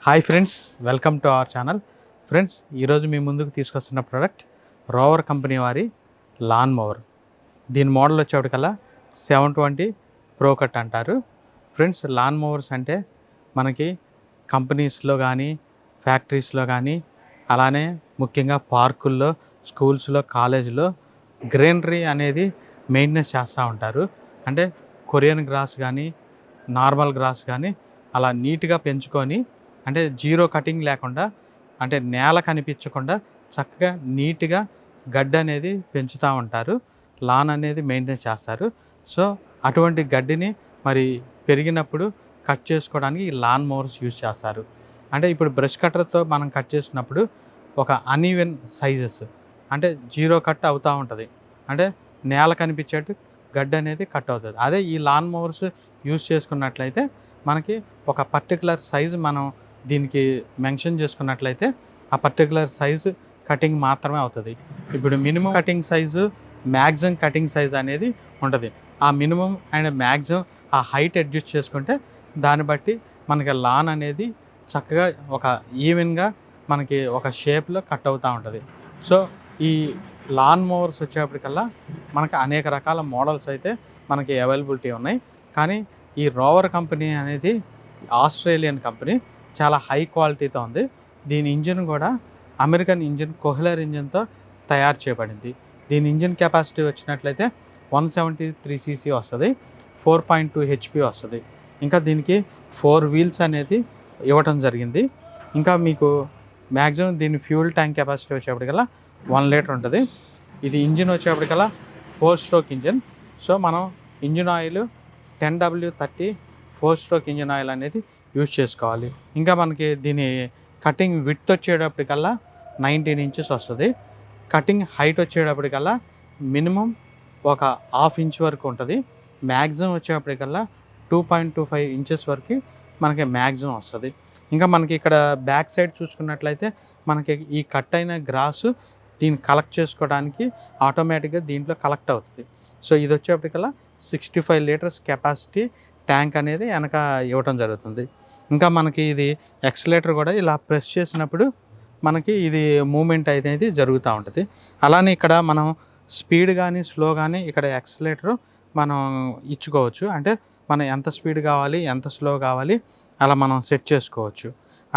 Hi friends, welcome to our channel. Friends, ఈరోజు మీ ముందుకు తీసుకొస్తున్న ప్రోడక్ట్ రోవర్ కంపెనీ వారి లాన్ మోవర్. దీని మోడల్ వచ్చేప్పటికల్లా 720 ప్రో కట్ అంటారు. ఫ్రెండ్స్, లాన్ మోవర్స్ అంటే మనకి కంపెనీస్లో కానీ ఫ్యాక్టరీస్లో కానీ అలానే ముఖ్యంగా పార్కుల్లో, స్కూల్స్లో, కాలేజీలో గ్రీనరీ అనేది మెయింటెనెన్స్ చేస్తూ ఉంటారు. అంటే కొరియన్ గ్రాస్ కానీ నార్మల్ గ్రాస్ కానీ అలా నీట్గా పెంచుకొని, అంటే జీరో కటింగ్ లేకుండా, అంటే నేల కనిపించకుండా చక్కగా నీట్గా గడ్డి అనేది పెంచుతూ ఉంటారు. లాన్ అనేది మెయింటైన్ చేస్తారు. సో అటువంటి గడ్డిని మరి పెరిగినప్పుడు కట్ చేసుకోవడానికి ఈ లాన్ మోవర్స్ యూజ్ చేస్తారు. అంటే ఇప్పుడు బ్రష్ కట్టర్తో మనం కట్ చేసినప్పుడు ఒక అన్ఈవెన్ సైజెస్, అంటే జీరో కట్ అవుతూ ఉంటుంది. అంటే నేల కనిపించేట్టు గడ్డి అనేది కట్ అవుతుంది. అదే ఈ లాన్ మోవర్స్ యూజ్ చేసుకున్నట్లయితే మనకి ఒక పర్టికులర్ సైజు మనం దీనికి మెన్షన్ చేసుకున్నట్లయితే ఆ పర్టికులర్ సైజు కటింగ్ మాత్రమే అవుతుంది. ఇప్పుడు minimum cutting size, maximum cutting size అనేది ఉంటుంది. ఆ మినిమం అండ్ మ్యాక్సిమం ఆ హైట్ అడ్జస్ట్ చేసుకుంటే దాన్ని బట్టి మనకి లాన్ అనేది చక్కగా ఒక ఈవెన్గా మనకి ఒక షేప్లో కట్ అవుతూ ఉంటుంది. సో ఈ లాన్ మోవర్స్ వచ్చేప్పటికల్లా మనకి అనేక రకాల మోడల్స్ అయితే మనకి అవైలబిలిటీ ఉన్నాయి. కానీ ఈ రోవర్ కంపెనీ అనేది ఆస్ట్రేలియన్ కంపెనీ, చాలా హై క్వాలిటీతో ఉంది. దీని ఇంజిన్ కూడా అమెరికన్ ఇంజిన్, కోహ్లర్ ఇంజిన్తో తయారు చేయబడింది. దీని ఇంజిన్ కెపాసిటీ వచ్చినట్లయితే 173 cc వస్తుంది, 4.2 HP వస్తుంది. ఇంకా దీనికి 4 వీల్స్ అనేది ఇవ్వటం జరిగింది. ఇంకా మీకు మ్యాక్సిమం దీని ఫ్యూల్ ట్యాంక్ కెపాసిటీ వచ్చేప్పటికల్లా 1 లీటర్ ఉంటుంది. ఇది ఇంజిన్ వచ్చేప్పటికల్లా 4 స్ట్రోక్ ఇంజిన్. సో మనం engine oil 10W30 4 stroke engine oil అనేది యూజ్ చేసుకోవాలి. ఇంకా మనకి దీని కటింగ్ విడ్త్ వచ్చేటప్పటికల్లా 19 inches వస్తుంది. కటింగ్ హైట్ వచ్చేటప్పటికల్లా మినిమం ఒక 1/2 inch వరకు ఉంటుంది. మ్యాక్సిమం వచ్చేటప్పటికల్లా 2.25 inches వరకు మనకి మ్యాక్సిమం వస్తుంది. ఇంకా మనకి ఇక్కడ బ్యాక్ సైడ్ చూసుకున్నట్లయితే మనకి ఈ కట్ అయిన గ్రాసు దీన్ని కలెక్ట్ చేసుకోవడానికి ఆటోమేటిక్గా దీంట్లో కలెక్ట్ అవుతుంది. సో ఇది వచ్చేప్పటికల్లా 65 లీటర్స్ కెపాసిటీ ట్యాంక్ అనేది వెనక ఇవ్వటం జరుగుతుంది. ఇంకా మనకి ఇది ఎక్సలేటర్ కూడా ఇలా ప్రెస్ చేసినప్పుడు మనకి ఇది మూమెంట్ అనేది జరుగుతూ ఉంటుంది. అలానే ఇక్కడ మనం స్పీడ్ కానీ స్లో కానీ ఇక్కడ ఎక్సలేటర్ మనం ఇచ్చుకోవచ్చు. అంటే మనం ఎంత స్పీడ్ కావాలి, ఎంత స్లో కావాలి అలా మనం సెట్ చేసుకోవచ్చు.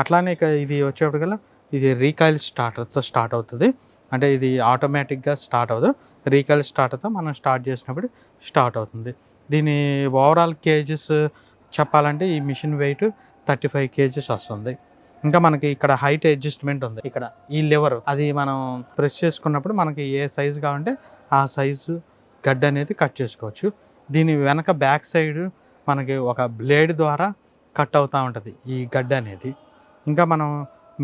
అట్లానే ఇక ఇది వచ్చేప్పటికల్లా ఇది రీకాయిల్ స్టార్టర్తో స్టార్ట్ అవుతుంది. అంటే ఇది ఆటోమేటిక్గా స్టార్ట్ అవ్వదు, రీకాయిల్ స్టార్టర్తో మనం స్టార్ట్ చేసినప్పుడు స్టార్ట్ అవుతుంది. దీని ఓవరాల్ కేజెస్ చెప్పాలంటే ఈ మిషన్ వెయిట్ 35 kgs వస్తుంది. ఇంకా మనకి ఇక్కడ హైట్ అడ్జస్ట్మెంట్ ఉంది. ఇక్కడ ఈ లివర్ అది మనం ప్రెస్ చేసుకున్నప్పుడు మనకి ఏ సైజు కావాలంటే ఆ సైజు గడ్డి అనేది కట్ చేసుకోవచ్చు. దీని వెనక బ్యాక్ సైడ్ మనకి ఒక బ్లేడ్ ద్వారా కట్ అవుతూ ఉంటుంది ఈ గడ్డి అనేది. ఇంకా మనం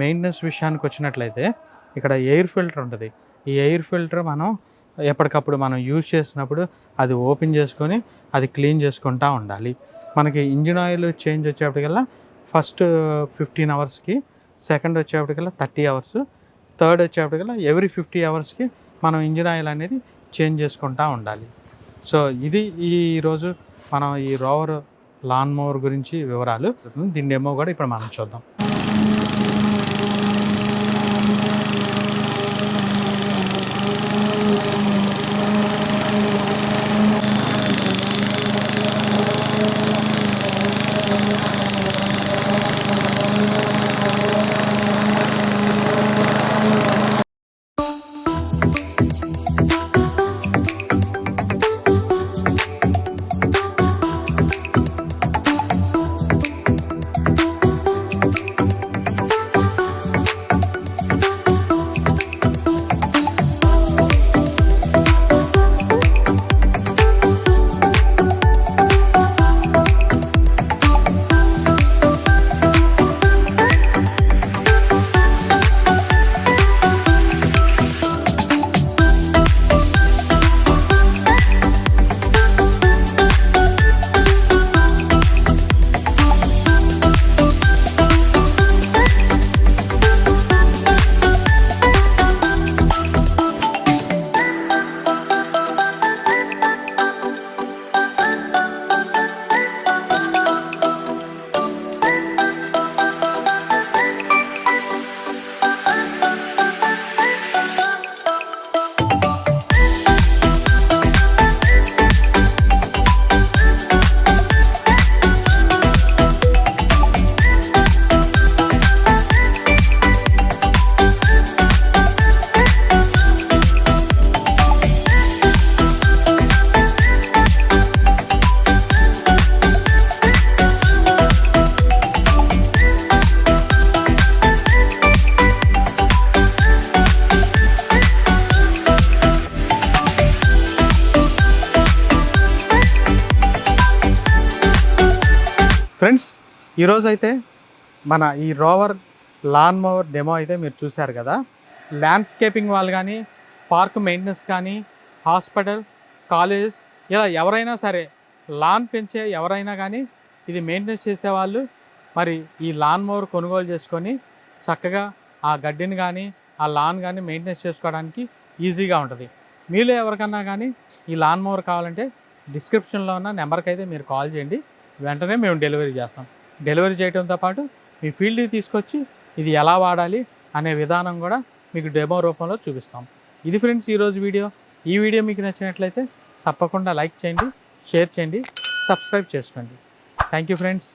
మెయింటెనెన్స్ విషయానికి వచ్చినట్లయితే ఇక్కడ ఎయిర్ ఫిల్టర్ ఉంటుంది. ఈ ఎయిర్ ఫిల్టర్ మనం ఎప్పటికప్పుడు మనం యూజ్ చేసినప్పుడు అది ఓపెన్ చేసుకొని అది క్లీన్ చేసుకుంటూ ఉండాలి. మనకి ఇంజిన్ ఆయిల్ చేంజ్ వచ్చేప్పటికల్లా ఫస్ట్ 15 hours, సెకండ్ వచ్చేప్పటికల్లా 30 hours, థర్డ్ వచ్చేప్పటికల్లా ఎవ్రీ 50 hours మనం ఇంజిన్ ఆయిల్ అనేది చేంజ్ చేసుకుంటూ ఉండాలి. సో ఇది ఈరోజు మనం ఈ రోవర్ లాన్ మోవర్ గురించి వివరాలు. దీని డెమో కూడా ఇప్పుడు మనం చూద్దాం. ఈరోజు అయితే మన ఈ రోవర్ లాన్ మోవర్ డెమో అయితే మీరు చూశారు కదా. ల్యాండ్స్కేపింగ్ వాళ్ళు కానీ, పార్క్ మెయింటెనెన్స్ కానీ, హాస్పిటల్, కాలేజెస్ ఇలా ఎవరైనా సరే లాన్ పెంచే ఎవరైనా కానీ ఇది మెయింటెనెన్స్ చేసేవాళ్ళు మరి ఈ లాన్ మోవర్ కొనుగోలు చేసుకొని చక్కగా ఆ గడ్డిని కానీ ఆ లాన్ కానీ మెయింటెనెన్స్ చేసుకోవడానికి ఈజీగా ఉంటుంది. మీలో ఎవరికన్నా కానీ ఈ లాన్ మోవర్ కావాలంటే డిస్క్రిప్షన్లో ఉన్న నెంబర్కి అయితే మీరు కాల్ చేయండి, వెంటనే మేము డెలివరీ చేస్తాం. డెలివరీ చేయడంతో పాటు మీ ఫీల్డ్కి తీసుకొచ్చి ఇది ఎలా వాడాలి అనే విధానం కూడా మీకు డెమో రూపంలో చూపిస్తాం. ఇది ఫ్రెండ్స్ ఈరోజు వీడియో. ఈ వీడియో మీకు నచ్చినట్లయితే తప్పకుండా లైక్ చేయండి, షేర్ చేయండి, సబ్స్క్రైబ్ చేసుకోండి. Thank you friends.